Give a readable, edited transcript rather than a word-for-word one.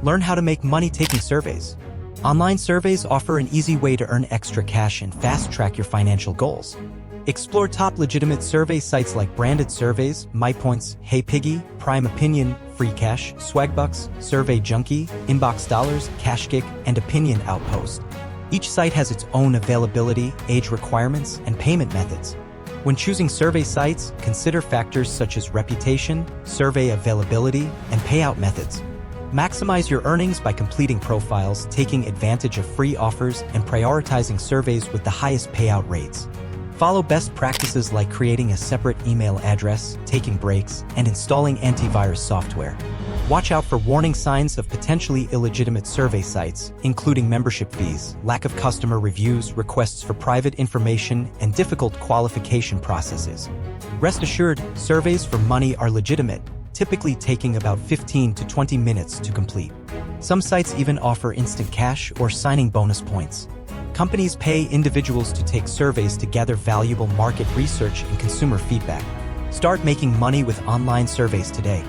Learn how to make money taking surveys. Online surveys offer an easy way to earn extra cash and fast-track your financial goals. Explore top legitimate survey sites like Branded Surveys, MyPoints, HeyPiggy, Prime Opinion, FreeCash, Swagbucks, Survey Junkie, Inbox Dollars, CashGick, and Opinion Outpost. Each site has its own availability, age requirements, and payment methods. When choosing survey sites, consider factors such as reputation, survey availability, and payout methods. Maximize your earnings by completing profiles, taking advantage of free offers, and prioritizing surveys with the highest payout rates. Follow best practices like creating a separate email address, taking breaks, and installing antivirus software. Watch out for warning signs of potentially illegitimate survey sites, including membership fees, lack of customer reviews, requests for private information, and difficult qualification processes. Rest assured, surveys for money are legitimate, typically taking about 15 to 20 minutes to complete. Some sites even offer instant cash or signing bonus points. Companies pay individuals to take surveys to gather valuable market research and consumer feedback. Start making money with online surveys today.